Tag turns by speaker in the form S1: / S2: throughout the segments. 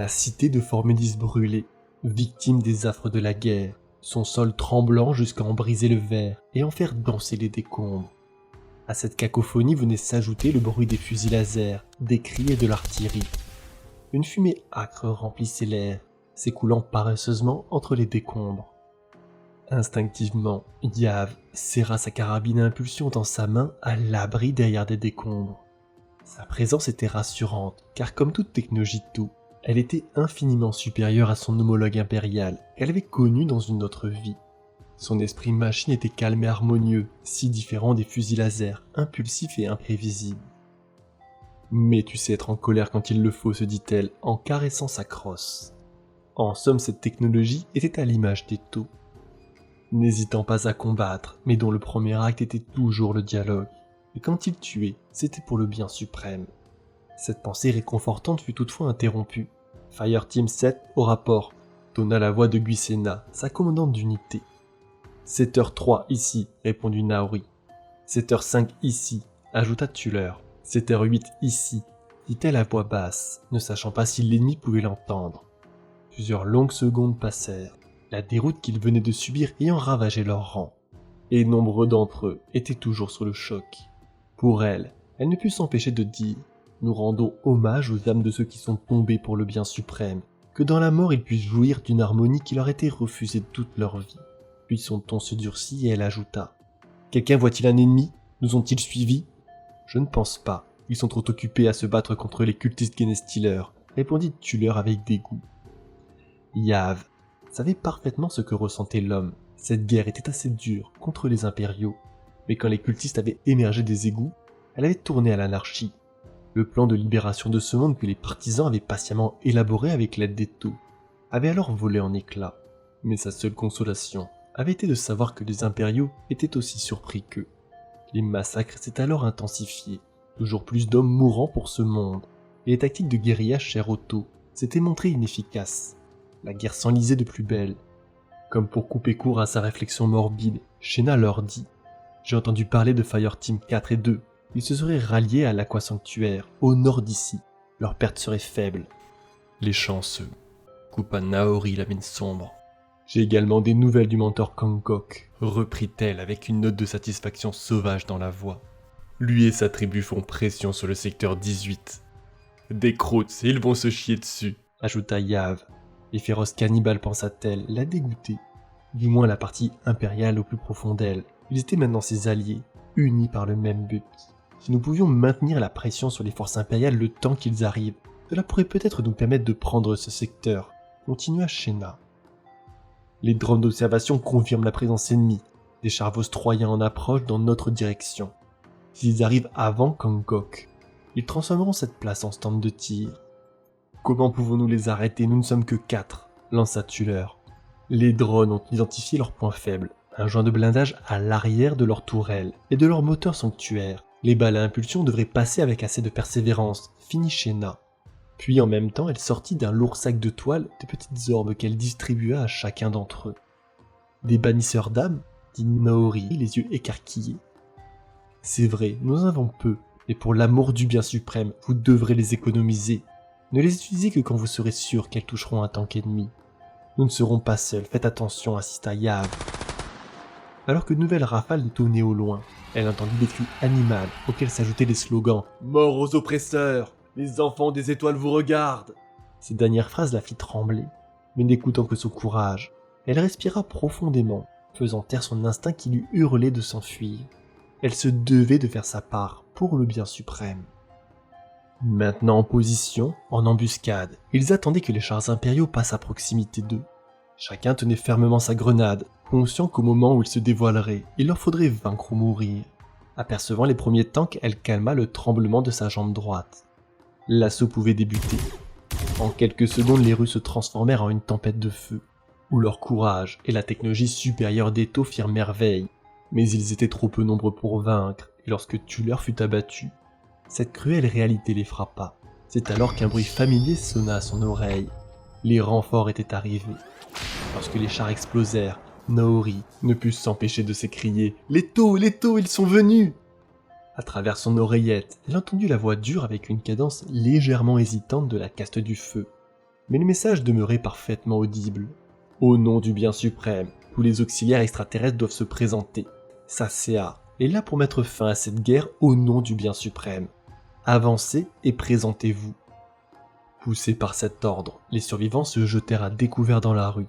S1: La cité de Formidis brûlait, victime des affres de la guerre, son sol tremblant jusqu'à en briser le verre et en faire danser les décombres. À cette cacophonie venait s'ajouter le bruit des fusils laser, des cris et de l'artillerie. Une fumée âcre remplissait l'air, s'écoulant paresseusement entre les décombres. Instinctivement, Yav serra sa carabine à impulsion dans sa main à l'abri derrière des décombres. Sa présence était rassurante, car comme toute technologie Tau, elle était infiniment supérieure à son homologue impérial qu'elle avait connu dans une autre vie. Son esprit machine était calme et harmonieux, si différent des fusils laser, impulsifs et imprévisibles. Mais tu sais être en colère quand il le faut, se dit-elle, en caressant sa crosse. En somme, cette technologie était à l'image des Tau, n'hésitant pas à combattre, mais dont le premier acte était toujours le dialogue. Et quand il tuait, c'était pour le bien suprême. Cette pensée réconfortante fut toutefois interrompue. Fireteam 7 au rapport, tonna la voix de Guisena, sa commandante d'unité. 7h03 ici, répondit Naori. 7h05 ici, ajouta Tuller. 7h08 ici, dit-elle à voix basse, ne sachant pas si l'ennemi pouvait l'entendre. Plusieurs longues secondes passèrent, la déroute qu'ils venaient de subir ayant ravagé leurs rangs. Et nombreux d'entre eux étaient toujours sous le choc. Pour elle ne put s'empêcher de dire « Nous rendons hommage aux âmes de ceux qui sont tombés pour le bien suprême, que dans la mort ils puissent jouir d'une harmonie qui leur était refusée toute leur vie. » Puis son ton se durcit et elle ajouta « Quelqu'un voit-il un ennemi? Nous ont-ils suivis ?»« Je ne pense pas. Ils sont trop occupés à se battre contre les cultistes Genestealers, » répondit Tuller avec dégoût. Yav savait parfaitement ce que ressentait l'homme. Cette guerre était assez dure contre les impériaux, mais quand les cultistes avaient émergé des égouts, elle avait tourné à l'anarchie. Le plan de libération de ce monde que les partisans avaient patiemment élaboré avec l'aide des Tau avait alors volé en éclats. Mais sa seule consolation avait été de savoir que les impériaux étaient aussi surpris qu'eux. Les massacres s'étaient alors intensifiés, toujours plus d'hommes mourant pour ce monde, et les tactiques de guérilla chères aux Tau s'étaient montrées inefficaces. La guerre s'enlisait de plus belle. Comme pour couper court à sa réflexion morbide, Shena leur dit « J'ai entendu parler de Fireteam 4 et 2. Ils se seraient ralliés à l'Aqua Sanctuaire, au nord d'ici. Leur perte serait faible. » Les chanceux, coupa Naori la mine sombre. « J'ai également des nouvelles du mentor Kangkok, reprit-elle avec une note de satisfaction sauvage dans la voix. Lui et sa tribu font pression sur le secteur 18. Des croûtes, ils vont se chier dessus, ajouta Yav. Les féroces cannibales, pensa-t-elle, la dégoûtaient. Du moins la partie impériale au plus profond d'elle. Ils étaient maintenant ses alliés, unis par le même but. Si nous pouvions maintenir la pression sur les forces impériales le temps qu'ils arrivent, cela pourrait peut-être nous permettre de prendre ce secteur, continua Shena. Les drones d'observation confirment la présence ennemie. Des chars troyens en approche dans notre direction. S'ils arrivent avant Kangkok, ils transformeront cette place en stand de tir. Comment pouvons-nous les arrêter? Nous ne sommes que 4, lança Tuller. Les drones ont identifié leurs points faibles, un joint de blindage à l'arrière de leur tourelle et de leur moteur sanctuaire. Les balles à impulsion devraient passer avec assez de persévérance, finit Shena. Puis en même temps, elle sortit d'un lourd sac de toile de petites orbes qu'elle distribua à chacun d'entre eux. Des bannisseurs d'âmes, dit Naori, les yeux écarquillés. C'est vrai, nous en avons peu, mais pour l'amour du bien suprême, vous devrez les économiser. Ne les utilisez que quand vous serez sûr qu'elles toucheront un tank ennemi. Nous ne serons pas seuls, faites attention, insista Yav. Alors que de nouvelles rafales tonnaient au loin, elle entendit des cris animaux auxquels s'ajoutaient les slogans « Mort aux oppresseurs! Les enfants des étoiles vous regardent !» Ces dernières phrases la fit trembler, mais n'écoutant que son courage, elle respira profondément, faisant taire son instinct qui lui hurlait de s'enfuir. Elle se devait de faire sa part pour le bien suprême. Maintenant en position, en embuscade, ils attendaient que les chars impériaux passent à proximité d'eux. Chacun tenait fermement sa grenade, conscient qu'au moment où ils se dévoileraient, il leur faudrait vaincre ou mourir. Apercevant les premiers tanks, elle calma le tremblement de sa jambe droite. L'assaut pouvait débuter. En quelques secondes, les rues se transformèrent en une tempête de feu, où leur courage et la technologie supérieure des Tau firent merveille. Mais ils étaient trop peu nombreux pour vaincre, et lorsque Tuller fut abattu, cette cruelle réalité les frappa. C'est alors qu'un bruit familier sonna à son oreille. Les renforts étaient arrivés. Lorsque les chars explosèrent, Naori ne put s'empêcher de s'écrier « Les Tau, ils sont venus !» À travers son oreillette, elle entendit la voix dure avec une cadence légèrement hésitante de la caste du feu. Mais le message demeurait parfaitement audible. Au nom du bien suprême, tous les auxiliaires extraterrestres doivent se présenter. Sacea est là pour mettre fin à cette guerre au nom du bien suprême. Avancez et présentez-vous. Poussés par cet ordre, les survivants se jetèrent à découvert dans la rue,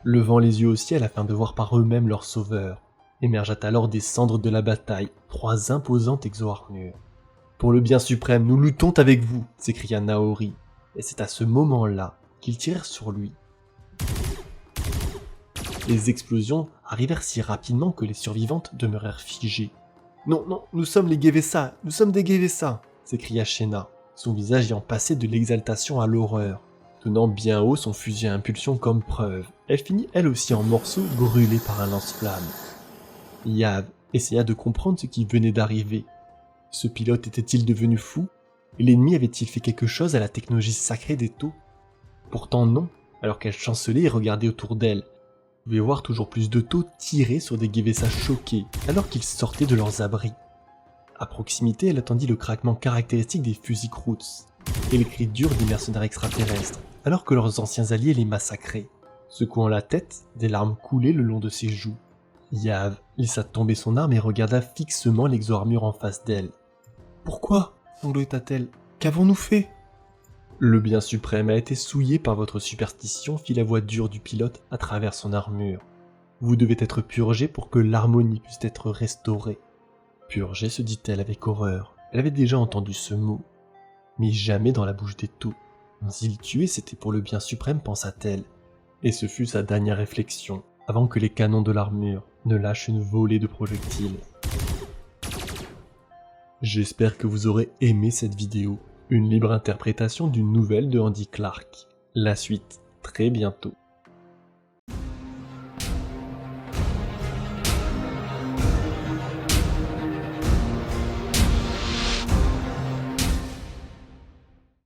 S1: levant les yeux au ciel afin de voir par eux-mêmes leur sauveur. Émergea alors des cendres de la bataille 3 imposantes exo-armures. « Pour le bien suprême, nous luttons avec vous !» s'écria Naori, et c'est à ce moment-là qu'ils tirèrent sur lui. Les explosions arrivèrent si rapidement que les survivantes demeurèrent figées. « Non, non, nous sommes les Gevessa, nous sommes des Gevessa !» s'écria Shena, son visage ayant passé de l'exaltation à l'horreur. Tenant bien haut son fusil à impulsion comme preuve, elle finit elle aussi en morceaux brûlée par un lance-flamme. Yav essaya de comprendre ce qui venait d'arriver. Ce pilote était-il devenu fou? L'ennemi avait-il fait quelque chose à la technologie sacrée des taux? Pourtant non, alors qu'elle chancelait et regardait autour d'elle. Vous pouvez voir toujours plus de taux tirés sur des Gevessa choqués, alors qu'ils sortaient de leurs abris. À proximité, elle attendit le craquement caractéristique des fusils Krauts et les cris durs des mercenaires extraterrestres, alors que leurs anciens alliés les massacraient. Secouant la tête, des larmes coulaient le long de ses joues. Yav laissa tomber son arme et regarda fixement l'exo-armure en face d'elle. « Pourquoi » sanglota-t-elle. « Qu'avons-nous fait ?» Le bien suprême a été souillé par votre superstition, fit la voix dure du pilote à travers son armure. Vous devez être purgé pour que l'harmonie puisse être restaurée. Purgé, se dit-elle avec horreur. Elle avait déjà entendu ce mot, mais jamais dans la bouche des Taux. S'il tuait, c'était pour le bien suprême, pensa-t-elle. Et ce fut sa dernière réflexion, avant que les canons de l'armure ne lâchent une volée de projectiles. J'espère que vous aurez aimé cette vidéo, une libre interprétation d'une nouvelle de Andy Clark. La suite, très bientôt.